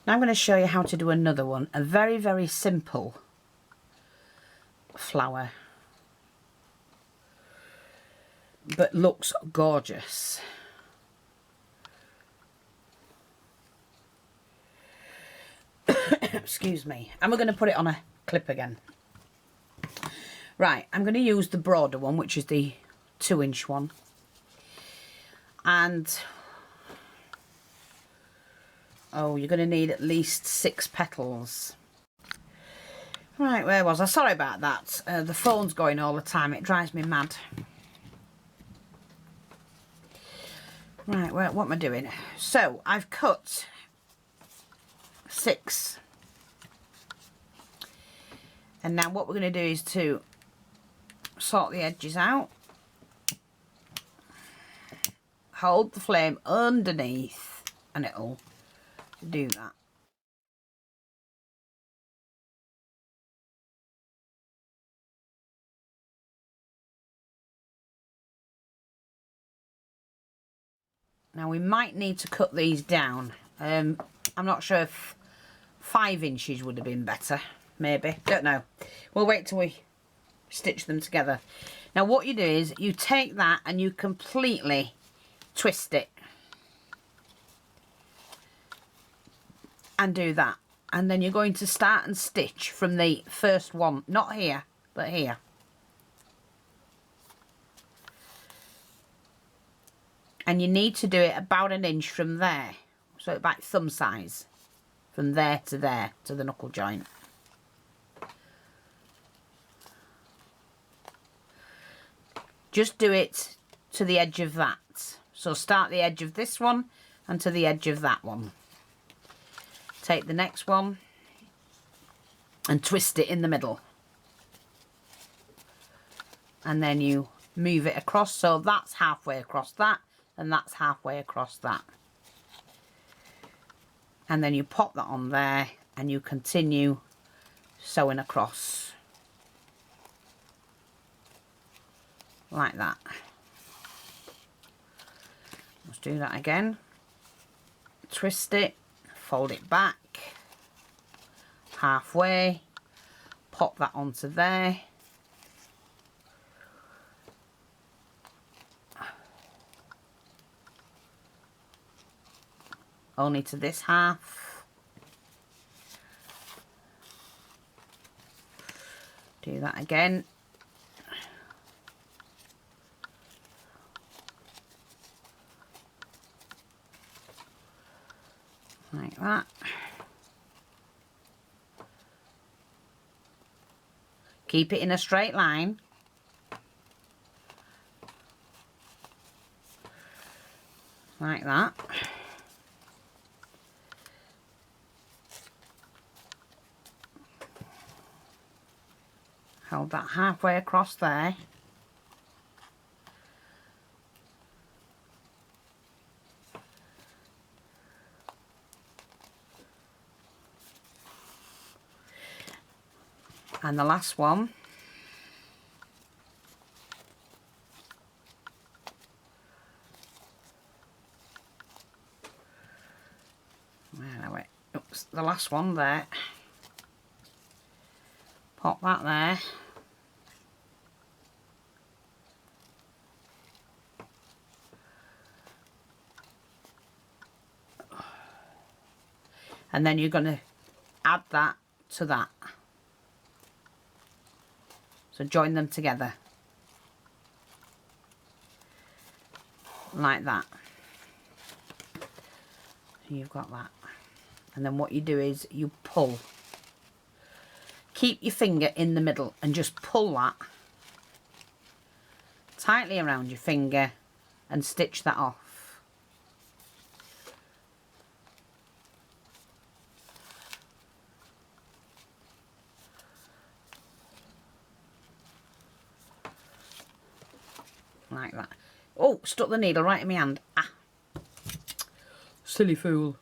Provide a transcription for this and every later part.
Now I'm going to show you how to do another one, a very, very simple flower, but looks gorgeous. Excuse me. And we're going to put it on a clip again. Right, I'm going to use the broader one, which is the 2-inch one. And, oh, you're going to need at least 6 petals. Right, where was I? Sorry about that. The phone's going all the time. It drives me mad. Right, what am I doing? So, I've cut 6. And now what we're going to do is to sort the edges out. Hold the flame underneath and it'll do that. Now we might need to cut these down. I'm not sure if 5 inches would have been better. Maybe. Don't know. We'll wait till we stitch them together. Now what you do is you take that and you completely twist it. And do that. And then you're going to start and stitch from the first one. Not here, but here. And you need to do it about 1 inch from there. So about thumb size. From there, to the knuckle joint. Just do it to the edge of that. So start the edge of this one and to the edge of that one. Take the next one and twist it in the middle. And then you move it across. So that's halfway across that and that's halfway across that. And then you pop that on there and you continue sewing across. Like that. Let's do that again. Twist it, fold it back, halfway, pop that onto there. Only to this half. Do that again. Like that. Keep it in a straight line. Like that. Hold that halfway across there. And the last one. Where are we? Oops, the last one there. Pop that there. And then you're going to add that to that. So join them together. Like that. So you've got that. And then what you do is you pull. Keep your finger in the middle and just pull that tightly around your finger and stitch that off. Like that. Oh, stuck the needle right in my hand. Ah. Silly fool.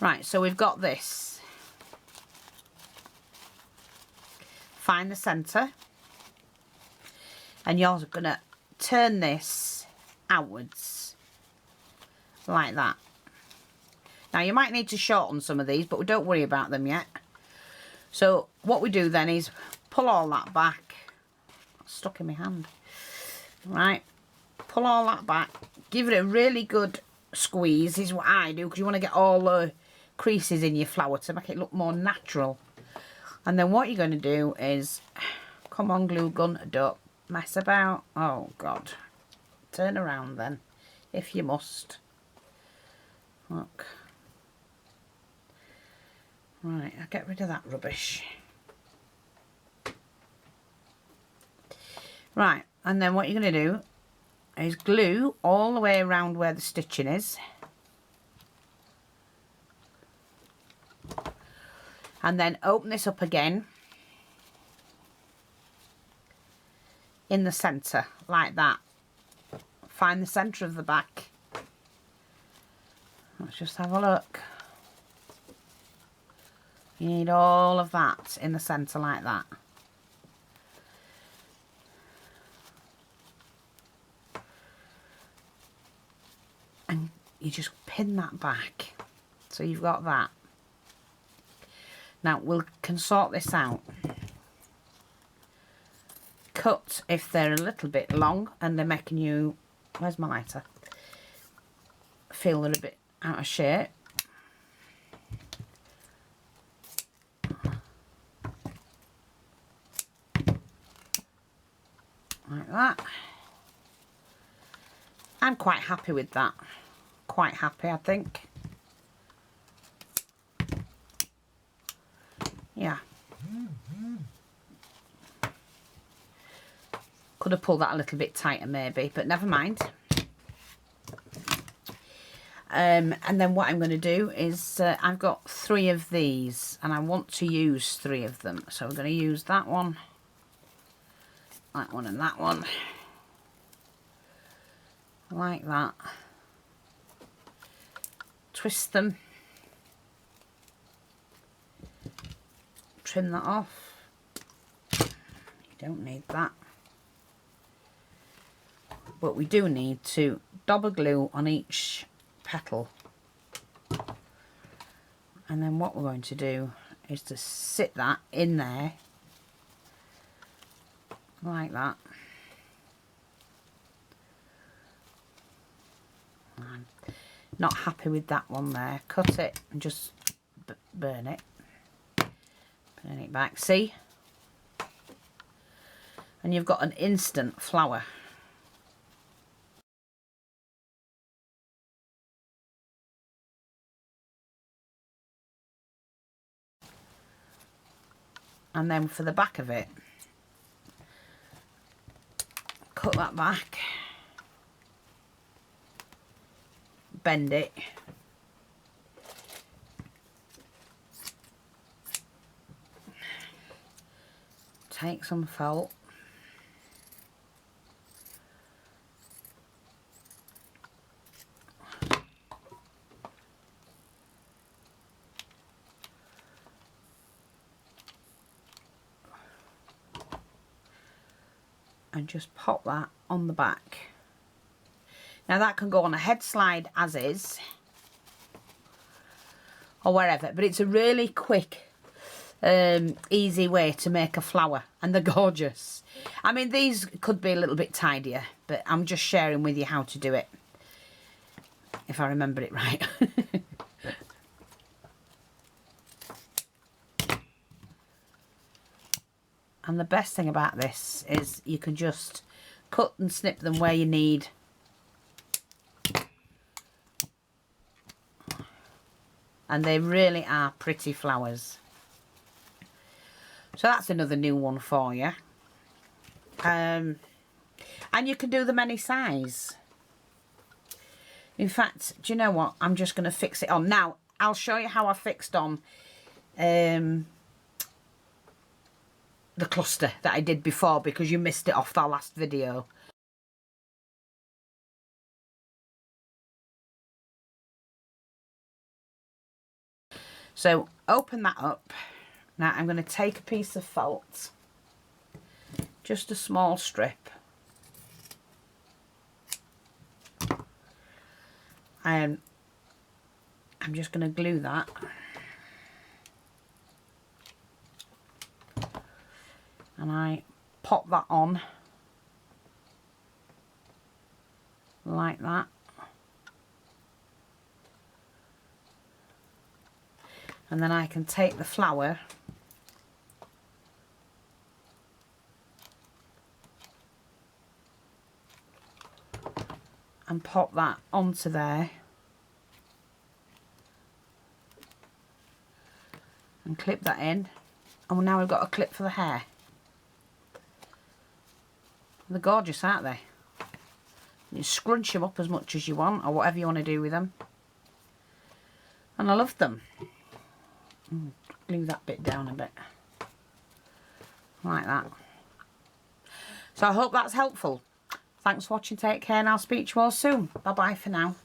Right, so we've got this. Find the centre. And you're going to turn this outwards. like that. Now you might need to shorten some of these, but don't worry about them yet. So what we do then is pull all that back. It's stuck in my hand. Right, pull all that back. Give it a really good squeeze is what I do, because you want to get all the creases in your flower to make it look more natural. And then what you're going to do is, come on glue gun, don't mess about. Oh God, turn around then if you must. Look. Right, I'll get rid of that rubbish. Right, and then what you're going to do is glue all the way around where the stitching is. And then open this up again in the centre, like that. Find the centre of the back. Let's just have a look. You need all of that in the centre like that. And you just pin that back. So you've got that. Now we can sort this out. Cut if they're a little bit long and they're making you, where's my lighter? Feel they're a bit out of shape. Like that. I'm quite happy with that. Quite happy, I think. Yeah. Could have pulled that a little bit tighter maybe, but never mind. And then what I'm going to do is I've got 3 of these and I want to use 3 of them. So we're going to use that one and that one. Like that. Twist them. Trim that off. You don't need that. But we do need to double glue on each petal. And then what we're going to do is to sit that in there like that. I'm not happy with that one there. Cut it and just burn it. Burn it back. See? And you've got an instant flower. And then for the back of it, cut that back, bend it, take some felt, and just pop that on the back. Now that can go on a head slide as is, or wherever, but it's a really quick, easy way to make a flower, and they're gorgeous. I mean, these could be a little bit tidier, but I'm just sharing with you how to do it, if I remember it right. And the best thing about this is you can just cut and snip them where you need. And they really are pretty flowers. So that's another new one for you. And you can do them any size. In fact, do you know what? I'm just going to fix it on. Now, I'll show you how I fixed on the cluster that I did before, because you missed it off that last video. So open that up. Now I'm going to take a piece of felt, just a small strip. I'm just going to glue that. And I pop that on like that. And then I can take the flower and pop that onto there and clip that in. And now we've got a clip for the hair. They're gorgeous, aren't they? You scrunch them up as much as you want, or whatever you want to do with them. And I love them. Glue that bit down a bit. Like that. So I hope that's helpful. Thanks for watching, take care, and I'll speak to you all soon. Bye bye for now.